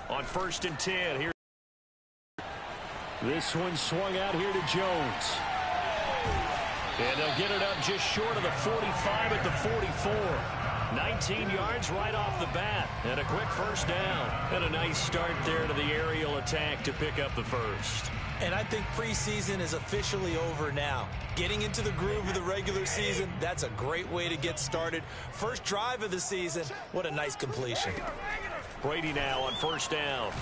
On 1st and 10, here. This one swung out here to Jones. And they'll get it up just short of the 45 at the 44. 19 yards right off the bat. And a quick first down. And a nice start there to the aerial attack to pick up the first. And I think preseason is officially over now. Getting into the groove of the regular season, that's a great way to get started. First drive of the season, what a nice completion. Brady now on 1st down.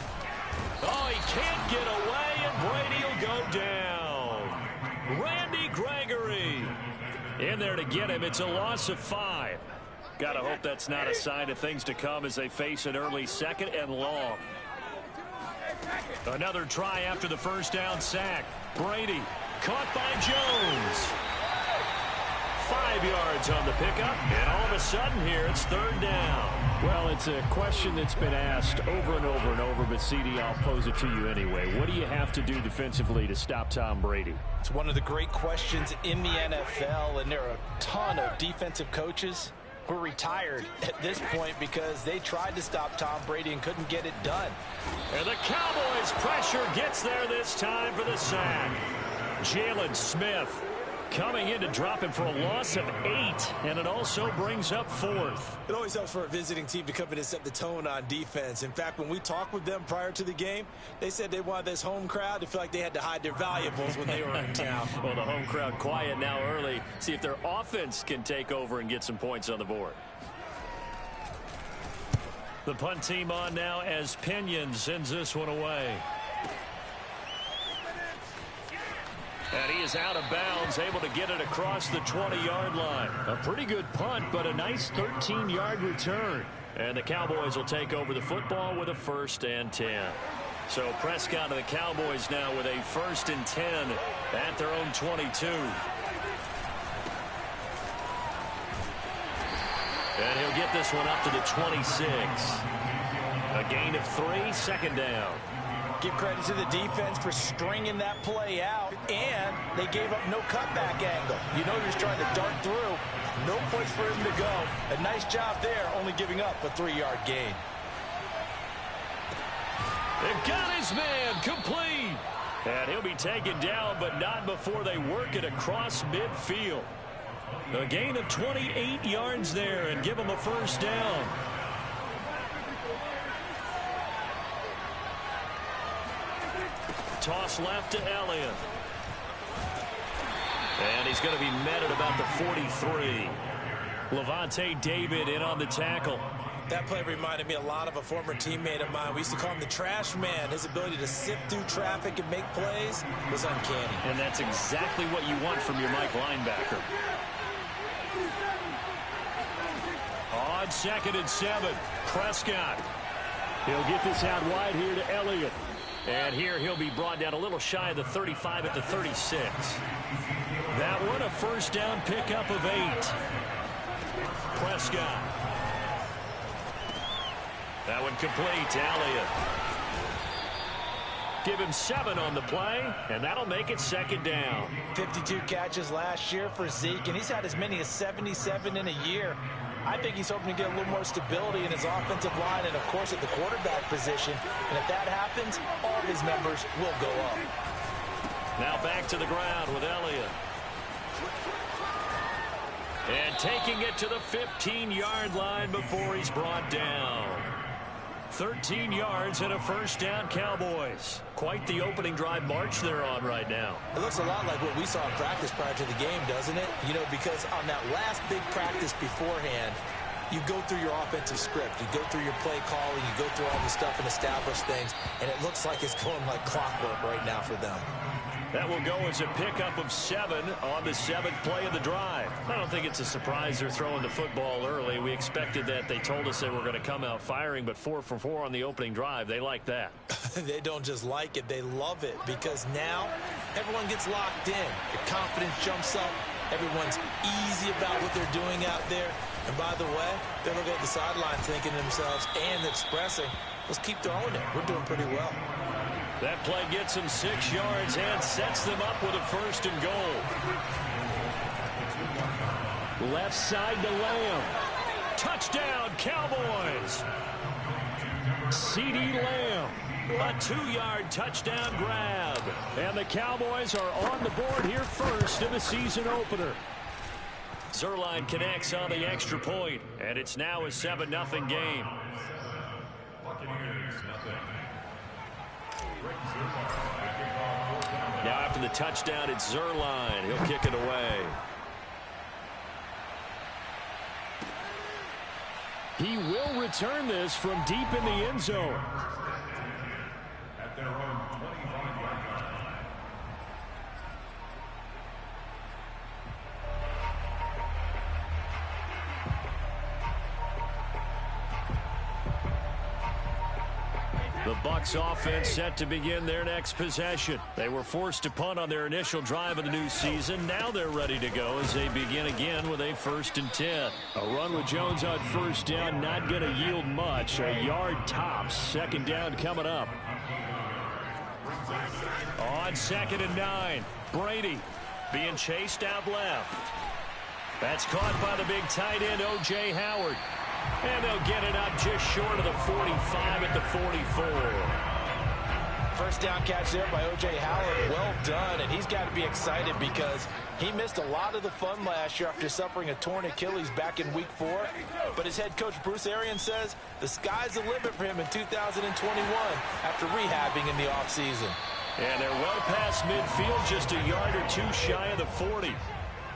Oh, he can't get away, and Brady will go down. Randy Gregory in there to get him. It's a loss of 5. Gotta hope that's not a sign of things to come as they face an early 2nd and long. Another try after the first down sack. Brady caught by Jones. 5 yards on the pickup, and all of a sudden here it's 3rd down. Well, it's a question that's been asked over and over and over, but CD, I'll pose it to you anyway. What do you have to do defensively to stop Tom Brady? It's one of the great questions in the NFL, and there are a ton of defensive coaches who are retired at this point because they tried to stop Tom Brady and couldn't get it done. And the Cowboys pressure gets there this time for the sack. Jalen Smith coming in to drop him for a loss of 8, and it also brings up 4th. It always helps for a visiting team to come in and set the tone on defense. In fact, when we talked with them prior to the game, they said they wanted this home crowd to feel like they had to hide their valuables when they were in town. Well, the home crowd quiet now early. See if their offense can take over and get some points on the board. The punt team on now as Pinion sends this one away. And he is out of bounds, able to get it across the 20-yard line. A pretty good punt, but a nice 13-yard return. And the Cowboys will take over the football with a 1st and 10. So Prescott and the Cowboys now with a 1st and 10 at their own 22. And he'll get this one up to the 26. A gain of 3, 2nd down. Give credit to the defense for stringing that play out, and they gave up no cutback angle. You know they're just trying to dart through. No place for him to go. A nice job there, only giving up a 3-yard gain. They've got his man complete. And he'll be taken down, but not before they work it across midfield. A gain of 28 yards there and give him a 1st down. Toss left to Elliott. And he's going to be met at about the 43. Levante David in on the tackle. That play reminded me a lot of a former teammate of mine. We used to call him the trash man. His ability to sift through traffic and make plays was uncanny. And that's exactly what you want from your Mike linebacker. On 2nd and 7, Prescott. He'll get this out wide here to Elliott. And here he'll be brought down a little shy of the 35 at the 36. That one a 1st down pickup of 8. Prescott. That one complete to Elliott. Give him 7 on the play, and that'll make it 2nd down. 52 catches last year for Zeke, and he's had as many as 77 in a year. I think he's hoping to get a little more stability in his offensive line and, of course, at the quarterback position. And if that happens, all of his numbers will go up. Now back to the ground with Elliott. And taking it to the 15-yard line before he's brought down. 13 yards and a 1st down, Cowboys. Quite the opening drive march they're on right now. It looks a lot like what we saw in practice prior to the game, doesn't it? You know, because on that last big practice beforehand, you go through your offensive script. You go through your play calling. You go through all the stuff and establish things. And it looks like it's going like clockwork right now for them. That will go as a pickup of 7 on the 7th play of the drive. I don't think it's a surprise they're throwing the football early. We expected that. They told us they were going to come out firing, but 4 for 4 on the opening drive. They like that. They don't just like it. They love it because now everyone gets locked in. The confidence jumps up. Everyone's easy about what they're doing out there. And by the way, they're looking at the sideline thinking to themselves and expressing, let's keep throwing it. We're doing pretty well. That play gets them 6 yards and sets them up with a 1st and goal. Left side to Lamb. Touchdown, Cowboys. CeeDee Lamb, a 2-yard touchdown grab. And the Cowboys are on the board here first in the season opener. Zuerlein connects on the extra point, and it's now a 7-0 game. Now after the touchdown, it's Zuerlein. He'll kick it away. He will return this from deep in the end zone. At their own 25-yard line. The Bucs offense set to begin their next possession. They were forced to punt on their initial drive of the new season. Now they're ready to go as they begin again with a 1st and 10. A run with Jones on first down, not going to yield much. A yard tops. Second down coming up. On 2nd and 9, Brady being chased out left. That's caught by the big tight end, O.J. Howard. And they'll get it up just short of the 45 at the 44. First down catch there by O.J. Howard. Well done, and he's got to be excited because he missed a lot of the fun last year after suffering a torn Achilles back in Week 4. But his head coach, Bruce Arians, says the sky's the limit for him in 2021 after rehabbing in the offseason. And they're well past midfield, just a yard or two shy of the 40.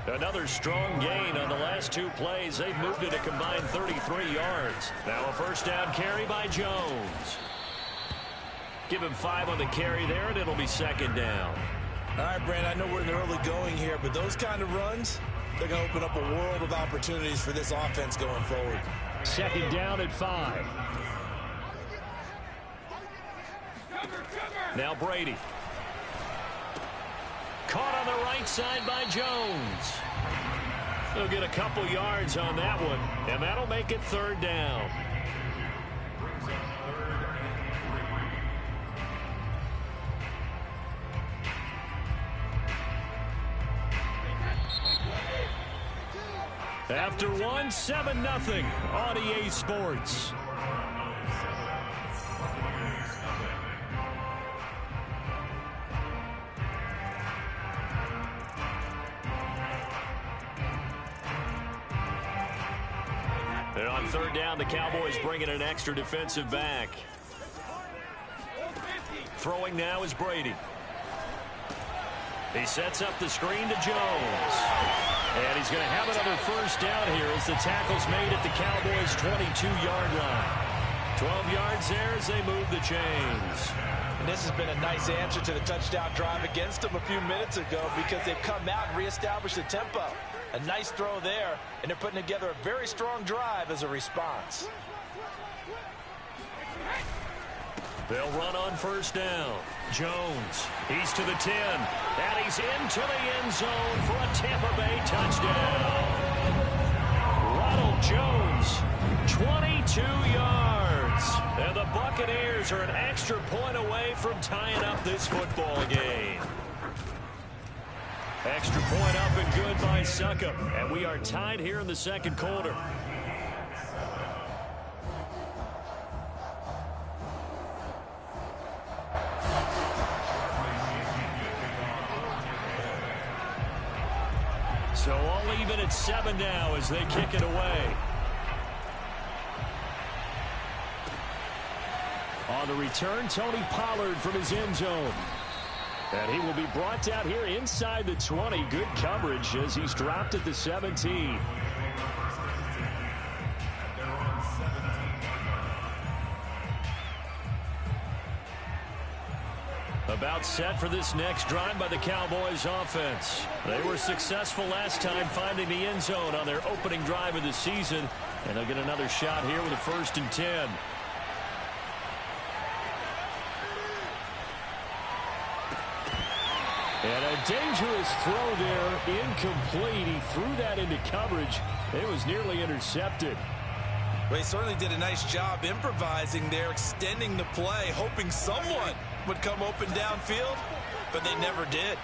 Another strong gain on the last 2 plays. They've moved it a combined 33 yards. Now a first down carry by Jones. Give him 5 on the carry there, and it'll be 2nd down. All right, Brand, I know we're in the early going here, but those kind of runs, they're going to open up a world of opportunities for this offense going forward. 2nd down at 5. Now Brady. Caught on the right side by Jones. He'll get a couple yards on that one, and that'll make it 3rd down. After 1, 7-0 on EA Sports. And on 3rd down, the Cowboys bring in an extra defensive back. Throwing now is Brady. He sets up the screen to Jones. And he's going to have another first down here as the tackle's made at the Cowboys' 22-yard line. 12 yards there as they move the chains. And this has been a nice answer to the touchdown drive against them a few minutes ago because they've come out and reestablished the tempo. A nice throw there, and they're putting together a very strong drive as a response. They'll run on first down. Jones, he's to the 10, and he's into the end zone for a Tampa Bay touchdown. Ronald Jones, 22 yards. And the Buccaneers are an extra point away from tying up this football game. Extra point up and good by Succop. And we are tied here in the 2nd quarter. So all even at 7 now as they kick it away. On the return, Tony Pollard from his end zone. And he will be brought down here inside the 20. Good coverage as he's dropped at the 17. About set for this next drive by the Cowboys offense. They were successful last time finding the end zone on their opening drive of the season. And they'll get another shot here with a 1st and 10. And a dangerous throw there, incomplete. He threw that into coverage. It was nearly intercepted. Well, he certainly did a nice job improvising there, extending the play, hoping someone would come open downfield, but they never did.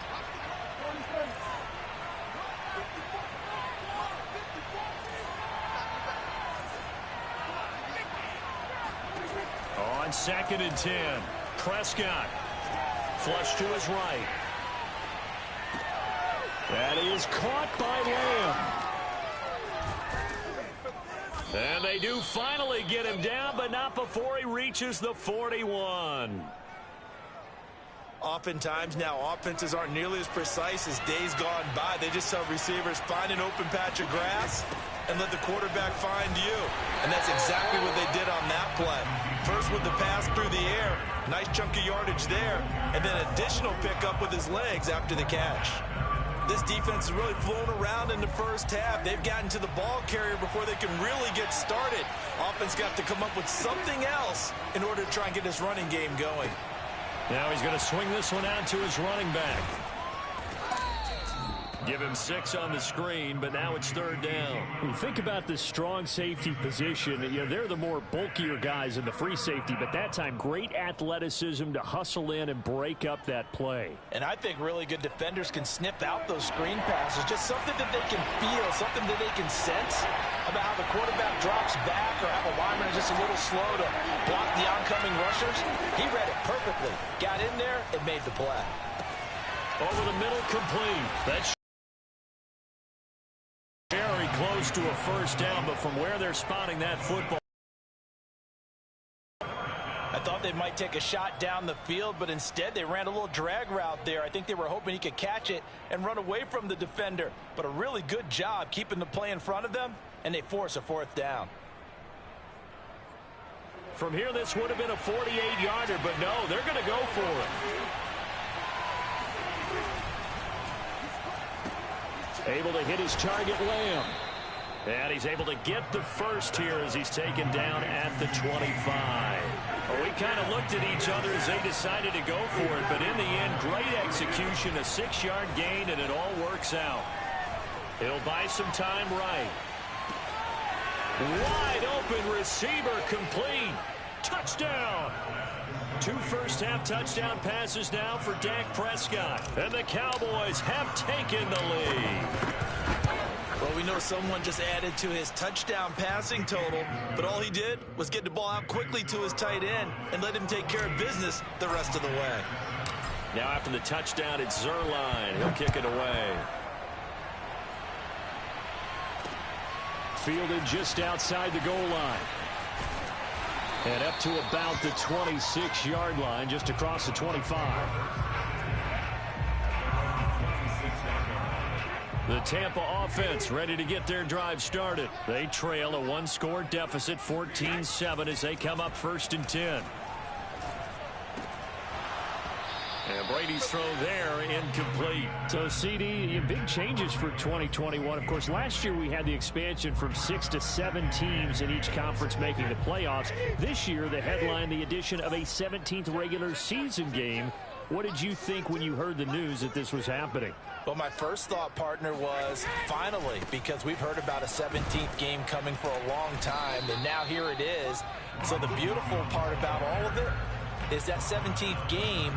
On 2nd and 10, Prescott. Flush to his right. That is caught by Lamb. And they do finally get him down, but not before he reaches the 41. Oftentimes now offenses aren't nearly as precise as days gone by. They just have receivers find an open patch of grass and let the quarterback find you. And that's exactly what they did on that play. First with the pass through the air, nice chunk of yardage there, and then additional pickup with his legs after the catch. This defense has really flown around in the first half. They've gotten to the ball carrier before they can really get started. Offense got to come up with something else in order to try and get this running game going. Now he's going to swing this one out to his running back. Give him 6 on the screen, but now it's 3rd down. When you think about this strong safety position, they're the more bulkier guys in the free safety, but that time great athleticism to hustle in and break up that play. And I think really good defenders can sniff out those screen passes, just something that they can feel, something that they can sense about how the quarterback drops back or how the lineman is just a little slow to block the oncoming rushers. He read it perfectly, got in there, and made the play. Over the middle, complete. That's very close to a 1st down, but from where they're spotting that football. I thought they might take a shot down the field, but instead they ran a little drag route there. I think they were hoping he could catch it and run away from the defender. But a really good job keeping the play in front of them, and they force a 4th down. From here, this would have been a 48-yarder, but no, they're going to go for it. Able to hit his target, Lamb. And he's able to get the first here as he's taken down at the 25. Well, we kind of looked at each other as they decided to go for it, but in the end, great execution, a 6-yard gain, and it all works out. He'll buy some time right. Wide open receiver, complete. Touchdown. 2 first-half touchdown passes now for Dak Prescott. And the Cowboys have taken the lead. Well, we know someone just added to his touchdown passing total, but all he did was get the ball out quickly to his tight end and let him take care of business the rest of the way. Now after the touchdown, it's Zuerlein. He'll kick it away. Fielded just outside the goal line. And up to about the 26-yard line, just across the 25. The Tampa offense ready to get their drive started. They trail a 1-score deficit, 14-7, as they come up 1st and 10. And Brady's throw there, incomplete. So, CD, big changes for 2021. Of course, last year we had the expansion from 6 to 7 teams in each conference making the playoffs. This year, the headline, the addition of a 17th regular season game. What did you think when you heard the news that this was happening? Well, my first thought, partner, was finally, because we've heard about a 17th game coming for a long time, and now here it is. So the beautiful part about all of it is that 17th game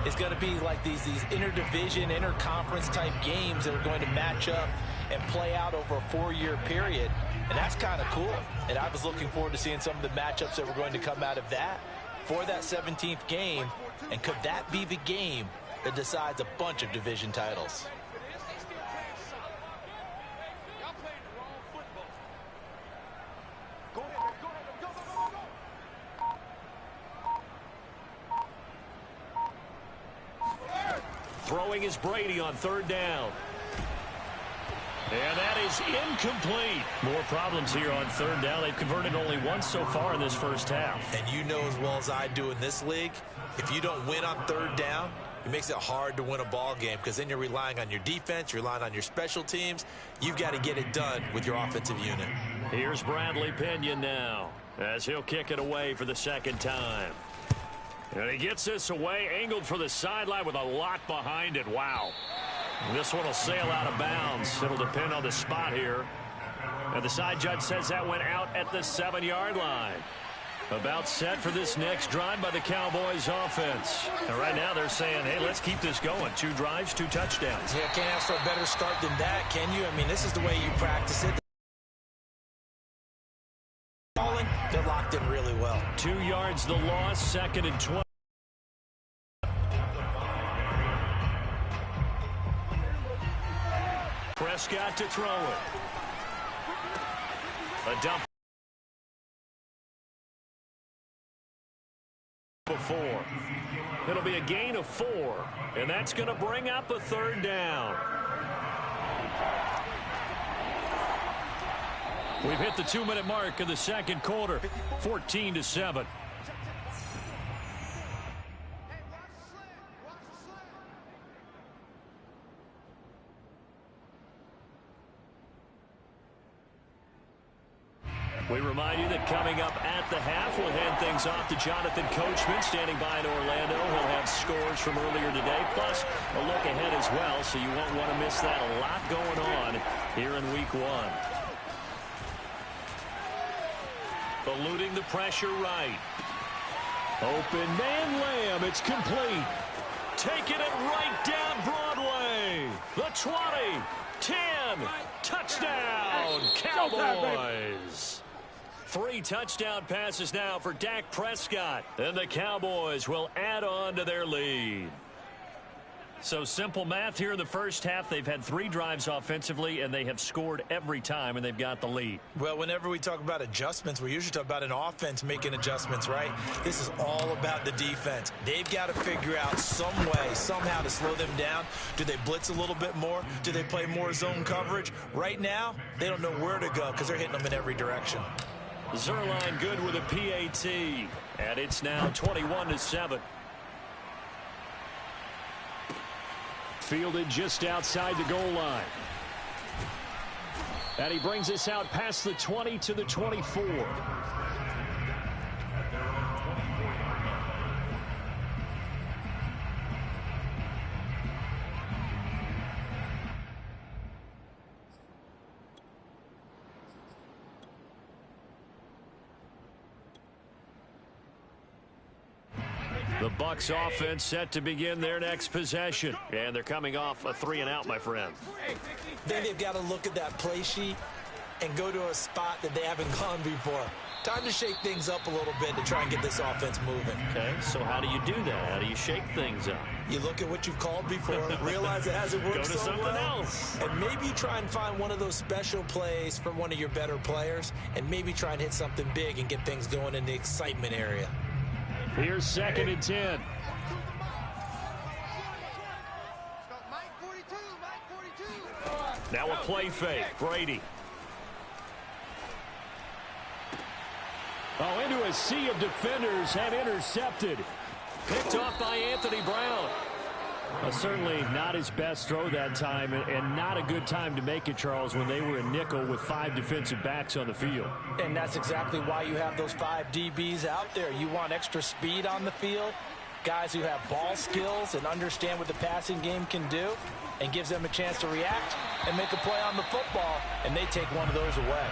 is going to be like these interdivision, interconference type games that are going to match up and play out over a 4-year period. And that's kind of cool. And I was looking forward to seeing some of the matchups that were going to come out of that for that 17th game. And could that be the game that decides a bunch of division titles? Throwing is Brady on 3rd down. And that is incomplete. More problems here on 3rd down. They've converted only once so far in this first half. And you know as well as I do in this league, if you don't win on 3rd down, it makes it hard to win a ball game because then you're relying on your defense, you're relying on your special teams. You've got to get it done with your offensive unit. Here's Bradley Pinion now as he'll kick it away for the 2nd time. And he gets this away, angled for the sideline with a lot behind it. Wow. This one will sail out of bounds. It'll depend on the spot here. And the side judge says that went out at the 7-yard line. About set for this next drive by the Cowboys offense. And right now they're saying, hey, let's keep this going. 2 drives, 2 touchdowns. Yeah, can't ask for a better start than that, can you? I mean, this is the way you practice it. They're locked in really well. 2 yards the loss, 2nd and 20. Prescott to throw it. A dump. Before. It'll be a gain of 4, and that's going to bring up a 3rd down. We've hit the 2-minute mark of the 2nd quarter, 14-7. We remind you that coming up at the half, we'll hand things off to Jonathan Coachman, standing by in Orlando. He'll have scores from earlier today, plus a look ahead as well, so you won't want to miss that. A lot going on here in Week 1. Eluding the pressure right. Open man Lamb. It's complete. Taking it right down Broadway. The 20, 10, touchdown, Cowboys. 3 touchdown passes now for Dak Prescott. And the Cowboys will add on to their lead. So simple math here in the first half. They've had 3 drives offensively, and they have scored every time, and they've got the lead. Well, whenever we talk about adjustments, we usually talk about an offense making adjustments, right? This is all about the defense. They've got to figure out some way, somehow to slow them down. Do they blitz a little bit more? Do they play more zone coverage? Right now, they don't know where to go because they're hitting them in every direction. Zuerlein good with a PAT, and it's now 21-7. Fielded just outside the goal line. And he brings us out past the 20 to the 24. The Bucs offense set to begin their next possession. And they're coming off a 3-and-out, my friend. Then they've got to look at that play sheet and go to a spot that they haven't gone before. Time to shake things up a little bit to try and get this offense moving. Okay, so how do you do that? How do you shake things up? You look at what you've called before, realize it hasn't worked Go to so something well, else. and maybe try and find one of those special plays from one of your better players, and maybe try and hit something big and get things going in the excitement area. Here's 2nd and 10. Now a play fake. Brady. Oh, into a sea of defenders and intercepted. Picked off by Anthony Brown. Certainly not his best throw that time, and not a good time to make it, Charles, when they were in nickel with 5 defensive backs on the field. And that's exactly why you have those 5 DBs out there. You want extra speed on the field, guys who have ball skills and understand what the passing game can do, and gives them a chance to react and make a play on the football, and they take one of those away.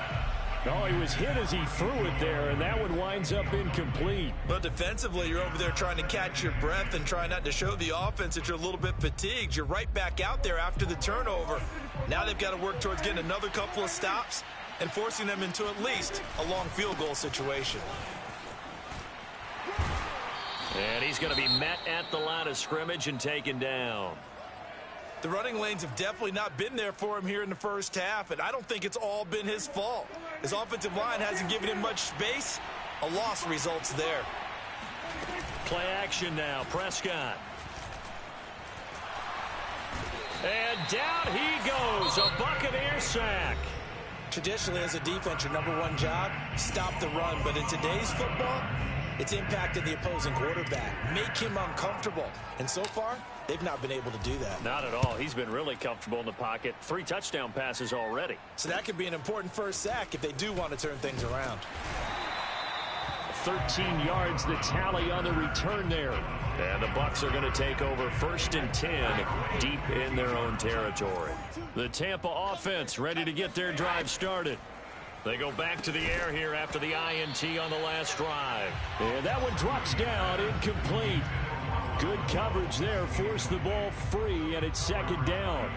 Oh, he was hit as he threw it there, and that one winds up incomplete. But defensively, you're over there trying to catch your breath and try not to show the offense that you're a little bit fatigued. You're right back out there after the turnover. Now they've got to work towards getting another couple of stops and forcing them into at least a long field goal situation. And he's going to be met at the line of scrimmage and taken down. The running lanes have definitely not been there for him here in the first half, and I don't think it's all been his fault. His offensive line hasn't given him much space. A loss results there. Play action now. Prescott. And down he goes. A Buccaneer sack. Traditionally, as a defense, your number one job, stop the run. But in today's football, it's impacted the opposing quarterback. Make him uncomfortable. And so far, they've not been able to do that. Not at all. He's been really comfortable in the pocket. 3 touchdown passes already. So that could be an important first sack if they do want to turn things around. 13 yards, the tally on the return there. And the Bucs are going to take over 1st and 10 deep in their own territory. The Tampa offense ready to get their drive started. They go back to the air here after the INT on the last drive. And that one drops down, incomplete. Good coverage there, forced the ball free, and it's 2nd down.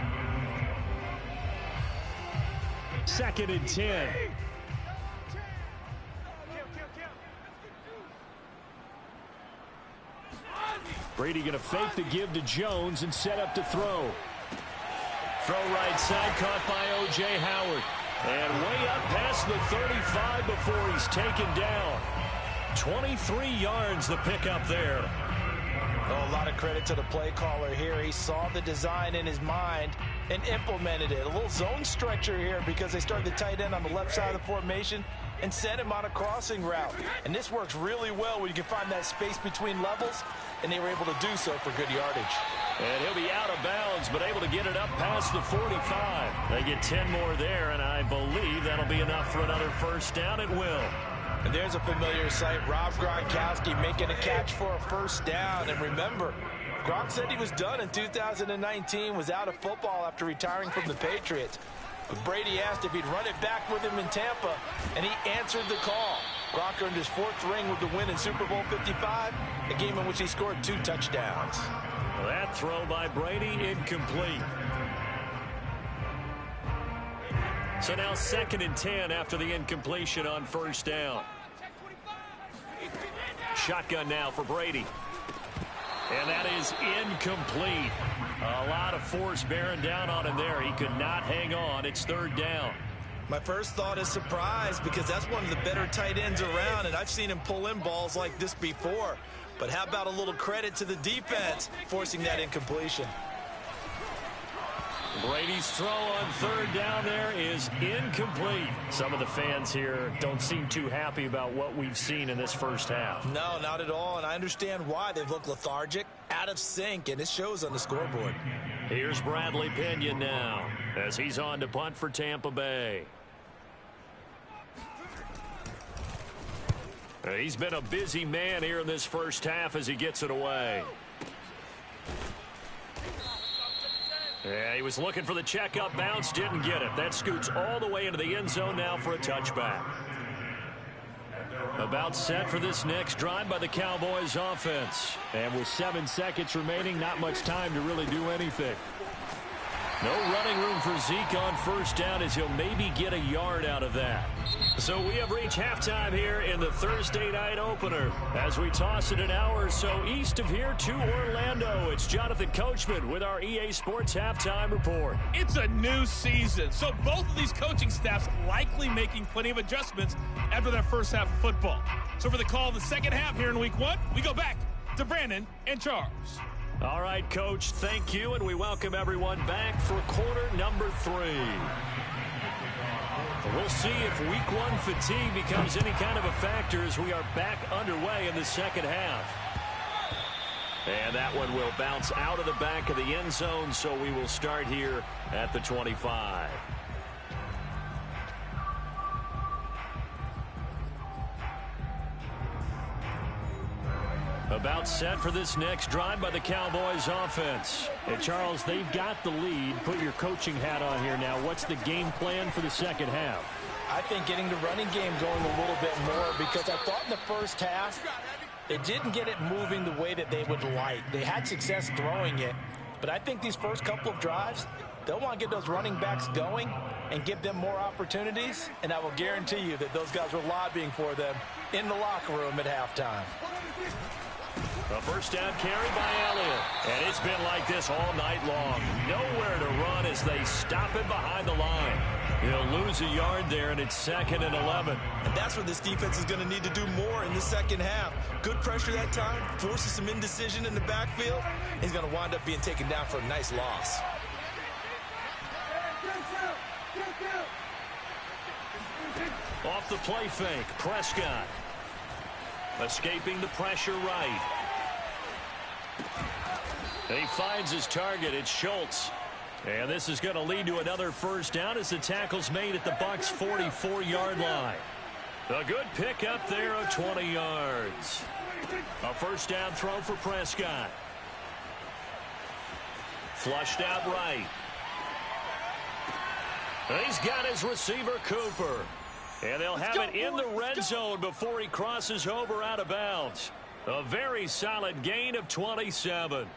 2nd and 10. Brady going to fake the give to Jones and set up to throw. Throw right side, caught by O.J. Howard. And way up past the 35 before he's taken down. 23 yards the pickup there. Oh, a lot of credit to the play caller here. He saw the design in his mind and implemented it. A little zone stretcher here because they started the tight end on the left side of the formation and sent him on a crossing route. And this works really well when you can find that space between levels, and they were able to do so for good yardage. And he'll be out of bounds, but able to get it up past the 45. They get 10 more there, and I believe that'll be enough for another first down. It will. And there's a familiar sight. Rob Gronkowski making a catch for a first down. And remember, Gronk said he was done in 2019, was out of football after retiring from the Patriots. But Brady asked if he'd run it back with him in Tampa, and he answered the call. Gronk earned his 4th ring with the win in Super Bowl 55, a game in which he scored 2 touchdowns. That throw by Brady incomplete. So now 2nd and 10 after the incompletion on first down. Shotgun now for Brady. And that is incomplete. A lot of force bearing down on him there. He could not hang on. It's 3rd down. My first thought is surprise because that's one of the better tight ends around, and I've seen him pull in balls like this before. But how about a little credit to the defense forcing that incompletion? Brady's throw on 3rd down there is incomplete. Some of the fans here don't seem too happy about what we've seen in this first half. No, not at all, and I understand why. They've looked lethargic, out of sync, and it shows on the scoreboard. Here's Bradley Pinion now as he's on to punt for Tampa Bay. He's been a busy man here in this first half as he gets it away. Yeah, he was looking for the checkup bounce, didn't get it. That scoots all the way into the end zone now for a touchback. About set for this next drive by the Cowboys offense. And with 7 seconds remaining, not much time to really do anything. No running room for Zeke on first down as he'll maybe get a yard out of that. So we have reached halftime here in the Thursday night opener. As we toss it an hour or so east of here to Orlando, it's Jonathan Coachman with our EA Sports Halftime Report. It's a new season, so both of these coaching staffs likely making plenty of adjustments after their first half of football. So for the call of the second half here in week 1, we go back to Brandon and Charles. All right, Coach, thank you, and we welcome everyone back for quarter number 3. We'll see if week 1 fatigue becomes any kind of a factor as we are back underway in the second half. And that one will bounce out of the back of the end zone, so we will start here at the 25. About set for this next drive by the Cowboys offense. Hey, Charles, they've got the lead. Put your coaching hat on here now. What's the game plan for the second half? I think getting the running game going a little bit more because I thought in the first half they didn't get it moving the way that they would like. They had success throwing it, but I think these first couple of drives, they'll want to get those running backs going and give them more opportunities, and I will guarantee you that those guys were lobbying for them in the locker room at halftime. A first down carry by Elliott. And it's been like this all night long. Nowhere to run as they stop it behind the line. He'll lose a yard there, and it's 2nd and 11. And that's what this defense is going to need to do more in the second half. Good pressure that time, forces some indecision in the backfield. He's going to wind up being taken down for a nice loss. Off the play fake, Prescott. Escaping the pressure right. He finds his target. It's Schultz. And this is going to lead to another first down as the tackle's made at the Bucs' 44-yard line. A good pickup there of 20 yards. A first down throw for Prescott. Flushed out right. He's got his receiver, Cooper. And they'll have it in the red zone before he crosses over out of bounds. A very solid gain of 27.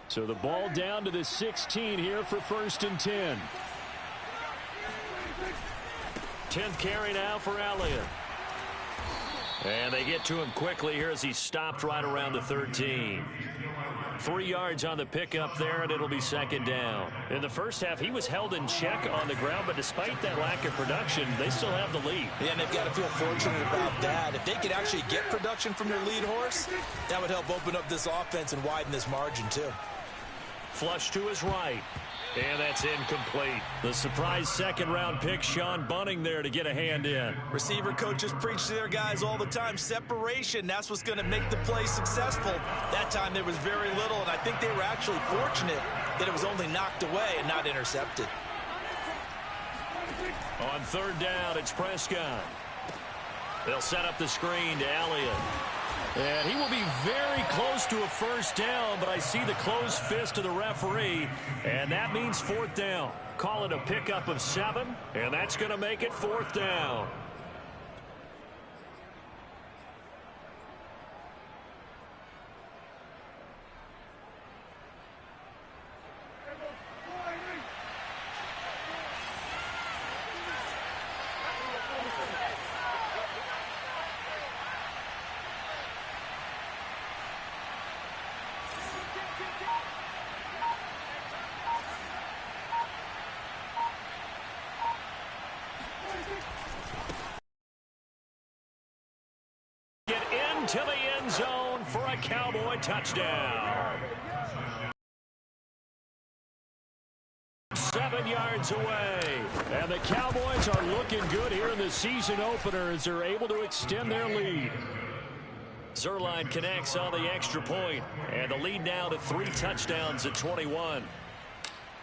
So the ball down to the 16 here for 1st and 10. 10th carry now for Elliott. And they get to him quickly here as he stopped right around the 13. 3 yards on the pickup there, and it'll be second down. In the first half, he was held in check on the ground, but despite that lack of production, they still have the lead. Yeah, and they've got to feel fortunate about that. If they could actually get production from their lead horse, that would help open up this offense and widen this margin, too. Flush to his right. And that's incomplete. The surprise second-round pick, Sean Bunting, there to get a hand in. Receiver coaches preach to their guys all the time. Separation, that's what's going to make the play successful. That time there was very little, and I think they were actually fortunate that it was only knocked away and not intercepted. On third down, it's Prescott. They'll set up the screen to Elliott. And he will be very close to a first down, but I see the closed fist of the referee, and that means fourth down. Call it a pickup of 7, and that's going to make it fourth down. To the end zone for a Cowboy touchdown. 7 yards away. And the Cowboys are looking good here in the season opener as they're able to extend their lead. Zuerlein connects on the extra point, and the lead now to 3 touchdowns at 21.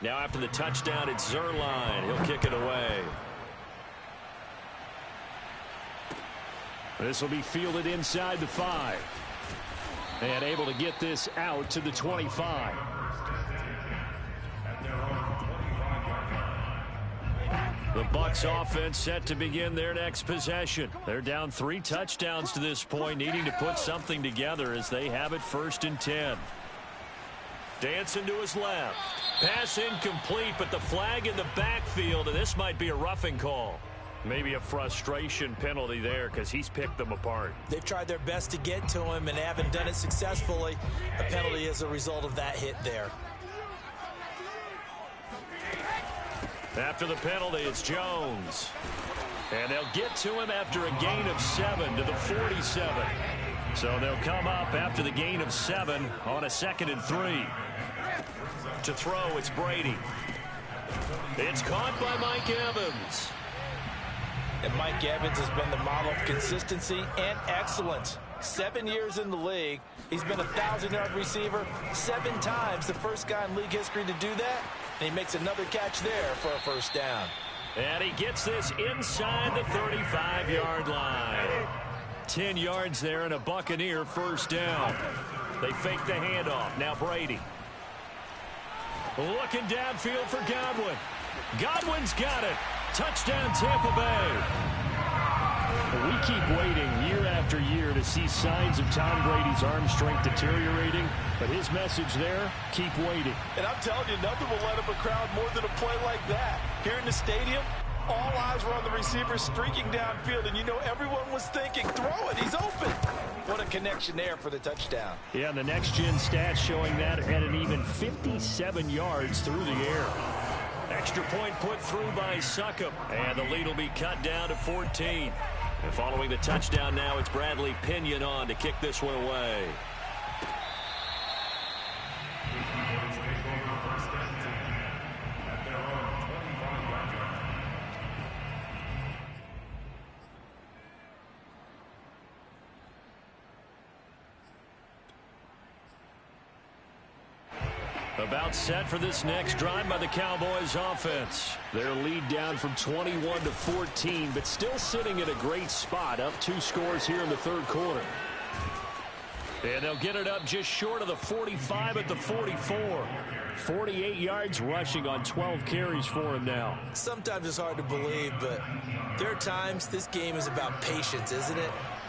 Now after the touchdown, it's Zuerlein. He'll kick it away. This will be fielded inside the 5. And able to get this out to the 25. The Bucs offense set to begin their next possession. They're down 3 touchdowns to this point, needing to put something together as they have it 1st and 10. Dancing to his left. Pass incomplete, but the flag in the backfield, and this might be a roughing call. Maybe a frustration penalty there because he's picked them apart. They've tried their best to get to him and haven't done it successfully. A penalty as a result of that hit there. After the penalty, it's Jones. And they'll get to him after a gain of 7 to the 47. So they'll come up after the gain of 7 on a 2nd and 3. To throw, it's Brady. It's caught by Mike Evans. And Mike Evans has been the model of consistency and excellence. 7 years in the league. He's been a 1,000-yard receiver 7 times, the first guy in league history to do that. And he makes another catch there for a first down. And he gets this inside the 35-yard line. 10 yards there and a Buccaneer first down. They fake the handoff. Now Brady. Looking downfield for Godwin. Godwin's got it. Touchdown, Tampa Bay. We keep waiting year after year to see signs of Tom Brady's arm strength deteriorating, but his message there, keep waiting. And I'm telling you, nothing will let up a crowd more than a play like that. Here in the stadium, all eyes were on the receiver streaking downfield, and you know everyone was thinking, throw it, he's open. What a connection there for the touchdown. Yeah, and the next-gen stats showing that at an even 57 yards through the air. Extra point put through by Succop, and the lead will be cut down to 14. And following the touchdown now, it's Bradley Pinion on to kick this one away. About set for this next drive by the Cowboys offense. Their lead down from 21 to 14, but still sitting at a great spot, up 2 scores here in the third quarter. And they'll get it up just short of the 45 at the 44. 48 yards rushing on 12 carries for him now. Sometimes it's hard to believe, but there are times this game is about patience, isn't it?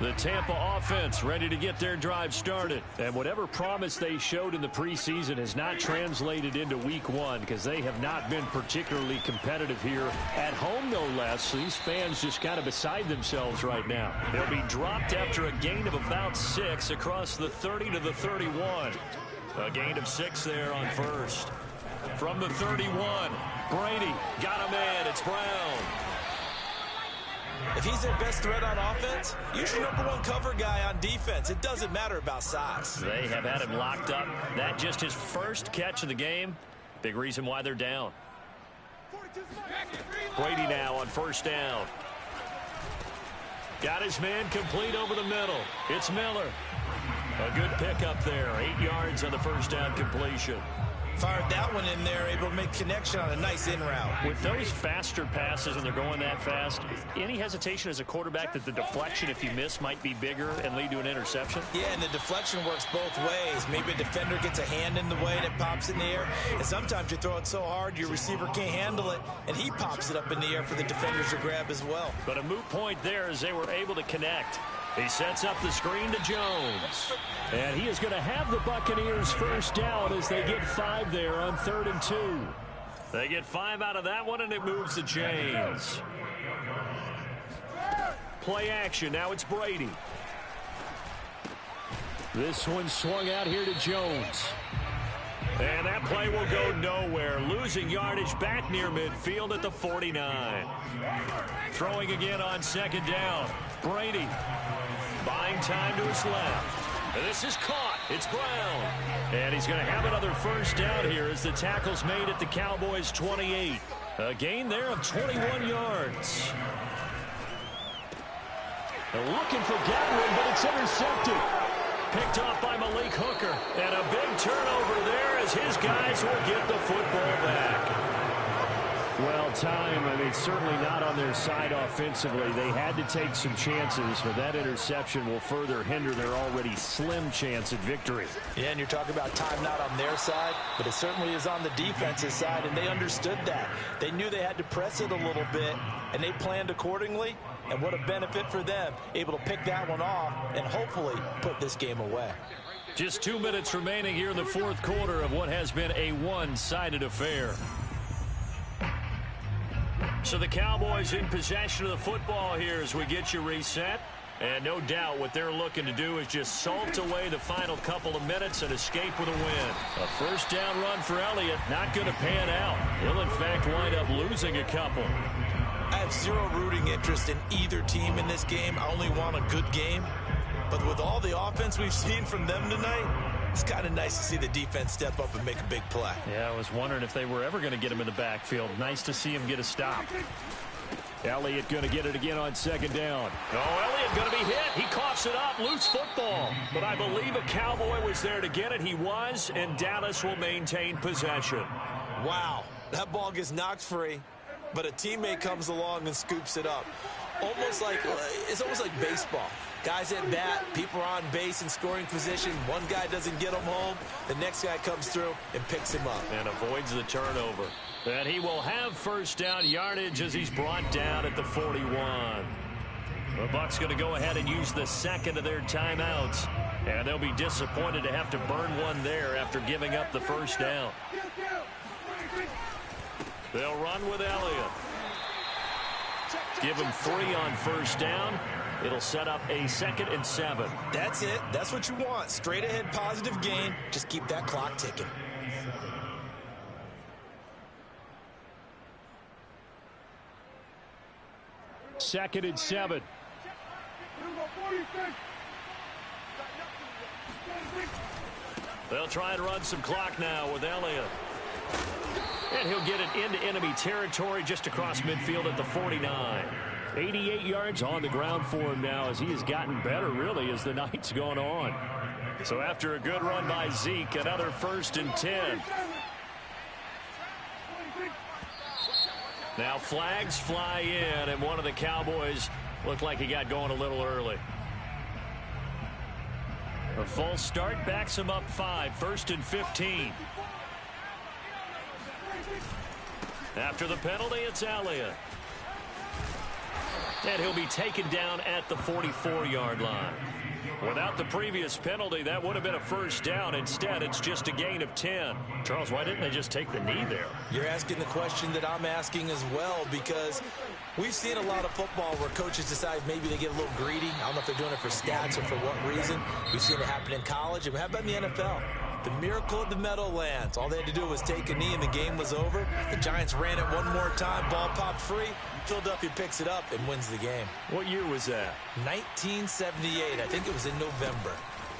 The Tampa offense ready to get their drive started. And whatever promise they showed in the preseason has not translated into week one because they have not been particularly competitive here at home, no less. So these fans just kind of beside themselves right now. They'll be dropped after a gain of about 6 across the 30 to the 31. A gain of 6 there on first. From the 31, Brady got him in. It's Brown. If he's their best threat on offense, use your #1 cover guy on defense. It doesn't matter about size. They have had him locked up. That just his first catch of the game. Big reason why they're down. Brady now on first down. Got his man complete over the middle. It's Miller. A good pickup there. 8 yards on the first down completion. Fired that one in there, able to make connection on a nice in route. With those faster passes and they're going that fast, any hesitation as a quarterback that the deflection, if you miss, might be bigger and lead to an interception? Yeah, and the deflection works both ways. Maybe a defender gets a hand in the way and it pops in the air. And sometimes you throw it so hard your receiver can't handle it, and he pops it up in the air for the defenders to grab as well. But a moot point there as they were able to connect. He sets up the screen to Jones. And he is going to have the Buccaneers first down as they get 5 there on 3rd and 2. They get 5 out of that one, and it moves the chains. Play action. Now it's Brady. This one swung out here to Jones. And that play will go nowhere. Losing yardage back near midfield at the 49. Throwing again on 2nd down. Brady buying time to his left. And this is caught. It's Brown. And he's going to have another first down here as the tackle's made at the Cowboys' 28. A gain there of 21 yards. They're looking for Godwin, but it's intercepted. Picked off by Malik Hooker. And a big turnover there as his guys will get the football back. Well, certainly not on their side offensively. They had to take some chances, but that interception will further hinder their already slim chance at victory. Yeah, and you're talking about time not on their side, but it certainly is on the defensive side, and they understood that. They knew they had to press it a little bit, and they planned accordingly, and what a benefit for them, able to pick that one off and hopefully put this game away. Just 2 minutes remaining here in the fourth quarter of what has been a one-sided affair. So the Cowboys in possession of the football here as we get you reset. And no doubt what they're looking to do is just salt away the final couple of minutes and escape with a win. A first down run for Elliott, not going to pan out. He'll in fact wind up losing a couple. I have zero rooting interest in either team in this game. I only want a good game. But with all the offense we've seen from them tonight, it's kind of nice to see the defense step up and make a big play. Yeah, I was wondering if they were ever going to get him in the backfield. Nice to see him get a stop. Elliott going to get it again on second down. Oh, Elliott going to be hit. He coughs it up. Loose football. But I believe a Cowboy was there to get it. He was, and Dallas will maintain possession. Wow, that ball gets knocked free, but a teammate comes along and scoops it up. It's almost like baseball. Guys at bat, people are on base in scoring position. One guy doesn't get him home. The next guy comes through and picks him up. And avoids the turnover. And he will have first down yardage as he's brought down at the 41. The Bucs going to go ahead and use the second of their timeouts. And they'll be disappointed to have to burn one there after giving up the first down. They'll run with Elliott. Give him 3 on first down. It'll set up a 2nd and 7. That's it. That's what you want. Straight ahead positive gain. Just keep that clock ticking. Second and 7. They'll try and run some clock now with Elliott. And he'll get it into enemy territory just across midfield at the 49. 88 yards on the ground for him now as he has gotten better, really, as the night's gone on. So after a good run by Zeke, another 1st and 10. Now flags fly in, and one of the Cowboys looked like he got going a little early. A false start backs him up 5, 1st and 15. After the penalty, it's Elliott. And he'll be taken down at the 44-yard line. Without the previous penalty, that would have been a first down. Instead, it's just a gain of 10. Charles, why didn't they just take the knee there? You're asking the question that I'm asking as well, because we've seen a lot of football where coaches decide maybe they get a little greedy. I don't know if they're doing it for stats or for what reason. We've seen it happen in college, and how about in the NFL? The miracle of the Meadowlands. All they had to do was take a knee, and the game was over. The Giants ran it one more time. Ball popped free. Philadelphia picks it up and wins the game. What year was that? 1978. I think it was in November.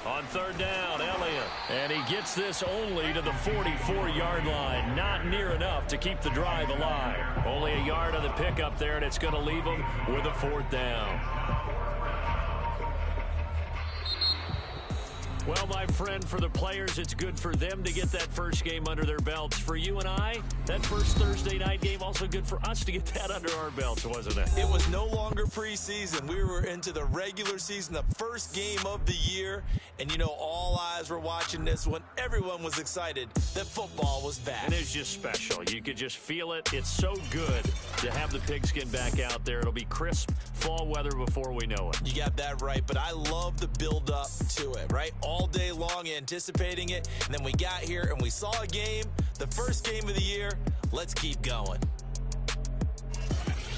On third down, Elliott. And he gets this only to the 44-yard line. Not near enough to keep the drive alive. Only a yard on the pickup there, and it's going to leave him with a fourth down. Well, my friend, for the players, it's good for them to get that first game under their belts. For you and I, that first Thursday night game, also good for us to get that under our belts, wasn't it? It was no longer preseason. We were into the regular season, the first game of the year. And, you know, all eyes were watching this when everyone was excited that football was back. And it's just special. You could just feel it. It's so good to have the pigskin back out there. It'll be crisp fall weather before we know it. You got that right, but I love the build-up to it, right? All day long anticipating it, and then we got here and we saw a game, the first game of the year. Let's keep going.